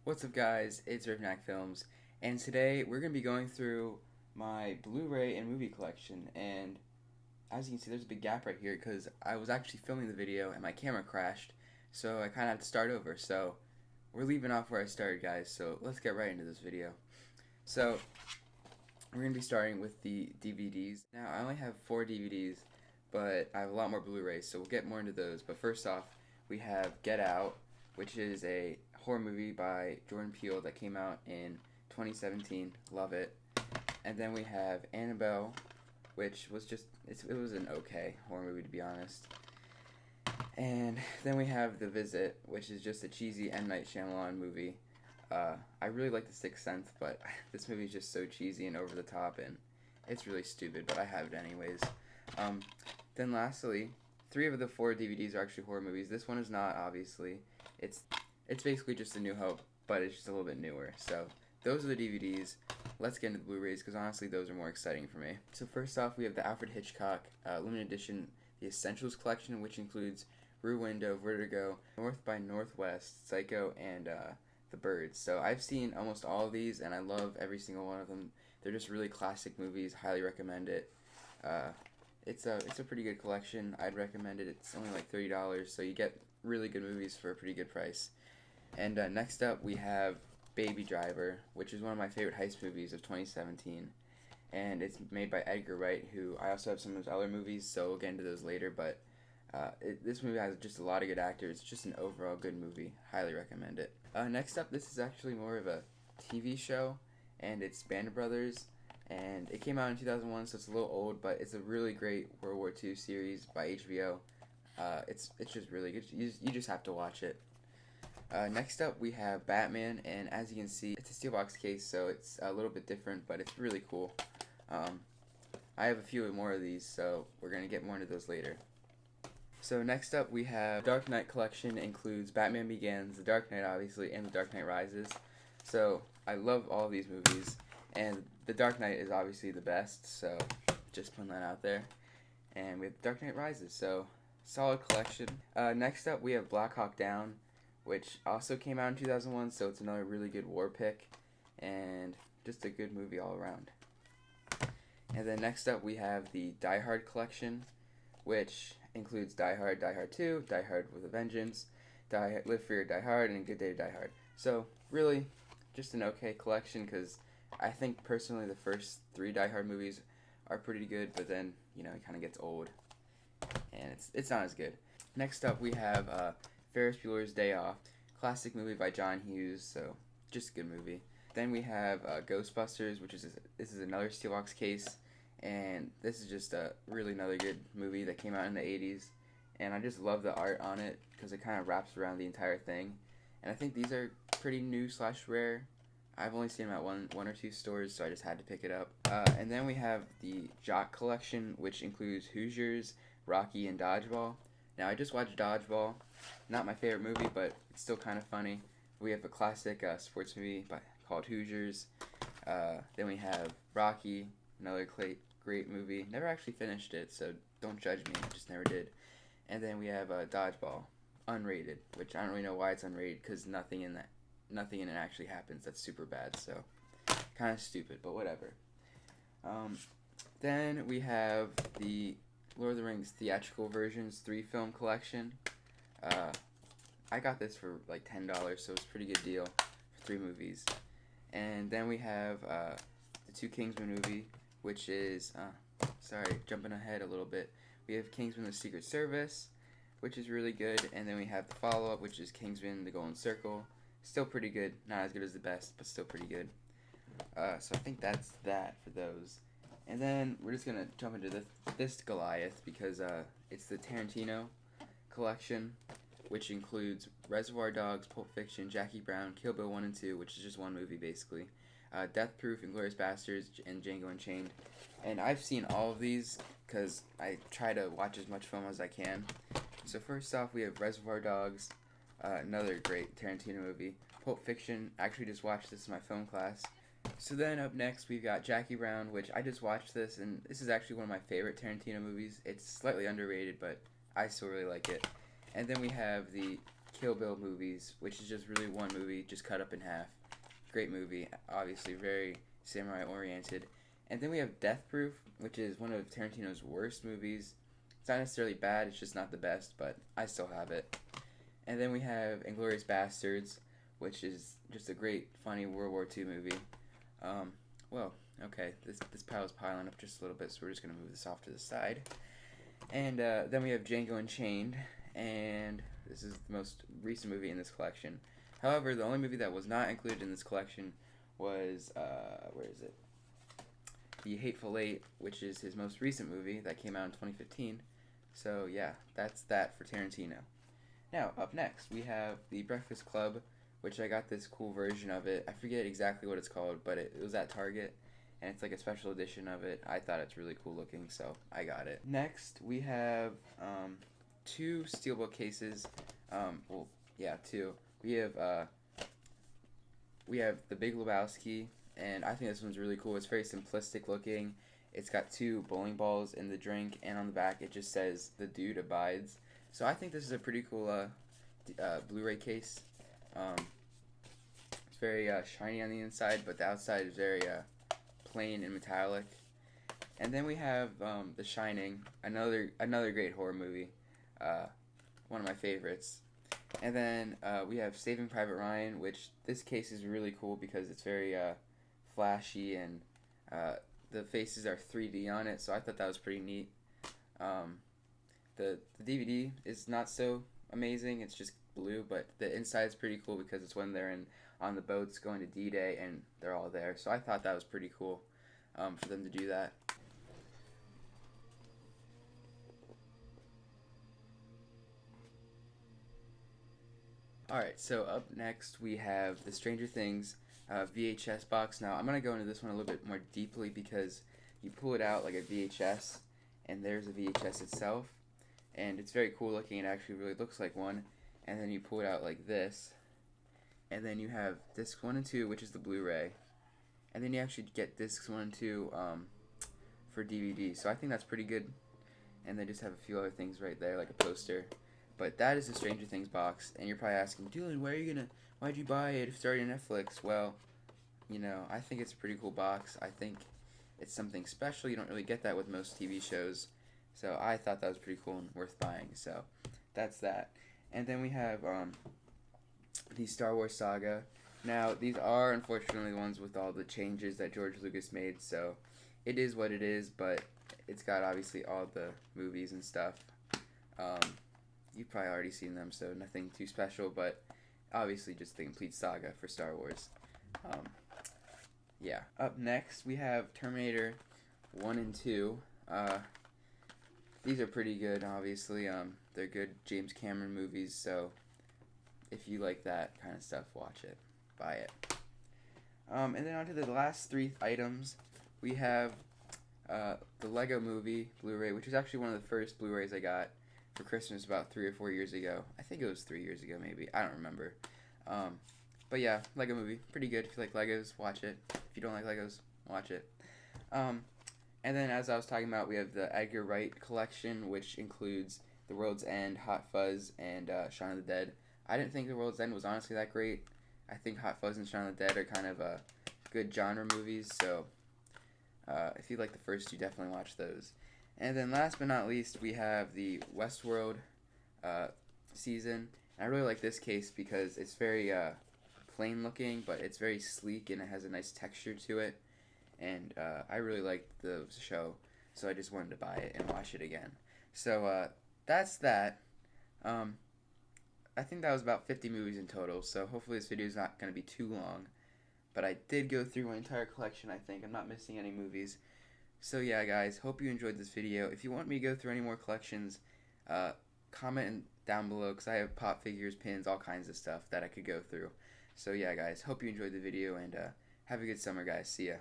What's up, guys? It's Rivnak Films, and today we're going to be going through my Blu Ray and movie collection. And as you can see, there's a big gap right here because I was actually filming the video and my camera crashed, so I kind of have to start over. So we're leaving off where I started, guys, so let's get right into this video. So we're going to be starting with the DVDs. Now, I only have 4 DVDs, but I have a lot more Blu rays, so we'll get more into those. But first off, we have Get Out, which is a horror movie by Jordan Peele that came out in 2017. Love it. And then we have Annabelle, which was it was an okay horror movie, to be honest. And then we have The Visit, which is just a cheesy M. Night Shyamalan movie. I really like The Sixth Sense, but this movie is just so cheesy and over the top, and it's really stupid, but I have it anyways. Then lastly, 3 of the 4 DVDs are actually horror movies. This one is not, obviously. It's basically just A New Hope, but it's just a little bit newer. So those are the DVDs. Let's get into the Blu-rays, because honestly those are more exciting for me. So first off, we have the Alfred Hitchcock limited edition, the Essentials Collection, which includes Rear Window, Vertigo, North by Northwest, Psycho, and The Birds. So I've seen almost all of these, and I love every single one of them. They're just really classic movies. Highly recommend it. It's a pretty good collection. I'd recommend it. It's only like $30, so you get really good movies for a pretty good price. And next up, we have Baby Driver, which is one of my favorite heist movies of 2017. And it's made by Edgar Wright, who I also have some of his other movies, so we'll get into those later. But this movie has just a lot of good actors. It's just an overall good movie. Highly recommend it. Next up, this is actually more of a TV show, and it's Band of Brothers. And it came out in 2001, so it's a little old, but it's a really great World War II series by HBO. It's just really good. You just have to watch it. Next up, we have Batman, and as you can see, it's a steel box case, so it's a little bit different, but it's really cool. I have a few more of these, so we're going to get more into those later. So next up, we have Dark Knight Collection. Includes Batman Begins, The Dark Knight, obviously, and The Dark Knight Rises. So I love all of these movies, and The Dark Knight is obviously the best, so just putting that out there. And we have Dark Knight Rises, so solid collection. Next up, we have Black Hawk Down, which also came out in 2001, so it's another really good war pick, and just a good movie all around. And then next up, we have the Die Hard collection, which includes Die Hard, Die Hard 2, Die Hard with a Vengeance, Live Free or Die Hard, and Good Day to Die Hard. So really, just an okay collection, because I think personally the first 3 Die Hard movies are pretty good, but then, you know, it kind of gets old, and it's not as good. Next up, we have Ferris Bueller's Day Off, classic movie by John Hughes, so just a good movie. Then we have Ghostbusters, this is another steelbox case, and this is just really another good movie that came out in the 80s, and I just love the art on it because it kind of wraps around the entire thing, and I think these are pretty new / rare. I've only seen them at one or 2 stores, so I just had to pick it up. And then we have the Jock collection, which includes Hoosiers, Rocky, and Dodgeball. Now, I just watched Dodgeball. Not my favorite movie, but it's still kind of funny. We have a classic sports movie called Hoosiers. Then we have Rocky, another great movie. Never actually finished it, so don't judge me. I just never did. And then we have Dodgeball, unrated, which I don't really know why it's unrated, because nothing in it actually happens. That's super bad, so kind of stupid, but whatever. Then we have the Lord of the Rings theatrical versions 3-film collection. I got this for like $10, so it's a pretty good deal for 3 movies. And then we have the 2 Kingsman movie, which is jumping ahead a little bit. We have Kingsman: The Secret Service, which is really good, and then we have the follow-up, which is Kingsman: The Golden Circle. Still pretty good, not as good as the best, but still pretty good. So I think that's that for those. And then we're just gonna jump into this Goliath, because it's the Tarantino collection, which includes Reservoir Dogs, Pulp Fiction, Jackie Brown, Kill Bill 1 and 2, which is just one movie basically, Death Proof, Inglourious Basterds, and Django Unchained. And I've seen all of these because I try to watch as much film as I can. So first off, we have Reservoir Dogs, another great Tarantino movie. Pulp Fiction, I actually just watched this in my film class. So then up next, we've got Jackie Brown, which I just watched this, and this is actually one of my favorite Tarantino movies. It's slightly underrated, but I still really like it. And then we have the Kill Bill movies, which is just really one movie, just cut up in half. Great movie, obviously very samurai oriented. And then we have Death Proof, which is one of Tarantino's worst movies. It's not necessarily bad, it's just not the best, but I still have it. And then we have Inglourious Basterds, which is just a great, funny World War II movie. Well, okay, this pile is piling up just a little bit, so we're just going to move this off to the side. And then we have Django Unchained, and this is the most recent movie in this collection. However, the only movie that was not included in this collection was, where is it? The Hateful Eight, which is his most recent movie that came out in 2015. So yeah, that's that for Tarantino. Now, up next, we have The Breakfast Club, which I got this cool version of it. I forget exactly what it's called, but it was at Target, and it's like a special edition of it. I thought it's really cool looking, so I got it. Next, we have two steelbook cases. Well, yeah, two. We have The Big Lebowski, and I think this one's really cool. It's very simplistic looking. It's got two bowling balls in the drink, and on the back it just says "The Dude Abides." So I think this is a pretty cool Blu Ray case. It's very shiny on the inside, but the outside is very plain and metallic. And then we have The Shining, another great horror movie, one of my favorites. And then we have Saving Private Ryan, which this case is really cool because it's very flashy, and the faces are 3D on it, so I thought that was pretty neat. The DVD is not so amazing, it's just blue, but the inside's pretty cool because it's when they're on the boats going to D-Day and they're all there, so I thought that was pretty cool for them to do that. Alright, so up next we have the Stranger Things VHS box. Now I'm going to go into this one a little bit more deeply because you pull it out like a VHS, and there's a VHS itself, and it's very cool looking. It actually really looks like one. And then you pull it out like this, and then you have discs 1 and 2, which is the Blu-ray, and then you actually get discs 1 and 2 for DVD. So I think that's pretty good. And they just have a few other things right there, like a poster. But that is the Stranger Things box, and you're probably asking, Dylan, why'd you buy it if it's already on Netflix? Well, you know, I think it's a pretty cool box. I think it's something special. You don't really get that with most TV shows. So I thought that was pretty cool and worth buying. So that's that. And then we have the Star Wars saga. Now, these are unfortunately the ones with all the changes that George Lucas made, so it is what it is, but it's got obviously all the movies and stuff. You've probably already seen them, so nothing too special, but obviously just the complete saga for Star Wars. Yeah. Up next, we have Terminator 1 and 2. These are pretty good, obviously. They're good James Cameron movies, so if you like that kind of stuff, watch it. Buy it. And then on to the last three items. We have the Lego Movie Blu-ray, which was actually one of the first Blu-rays I got for Christmas about 3 or 4 years ago. I think it was 3 years ago, maybe. I don't remember. But yeah, Lego Movie. Pretty good. If you like Legos, watch it. If you don't like Legos, watch it. And then, as I was talking about, we have the Edgar Wright collection, which includes The World's End, Hot Fuzz, and Shaun of the Dead. I didn't think The World's End was honestly that great. I think Hot Fuzz and Shaun of the Dead are kind of good genre movies, so if you like the first two, definitely watch those. And then last but not least, we have the Westworld season. And I really like this case because it's very plain looking, but it's very sleek and it has a nice texture to it. And I really liked the show, so I just wanted to buy it and watch it again. So that's that. I think that was about 50 movies in total, so hopefully this video is not going to be too long. But I did go through my entire collection, I think. I'm not missing any movies. So yeah, guys, hope you enjoyed this video. If you want me to go through any more collections, comment down below, because I have pop figures, pins, all kinds of stuff that I could go through. So yeah, guys, hope you enjoyed the video, and have a good summer, guys. See ya.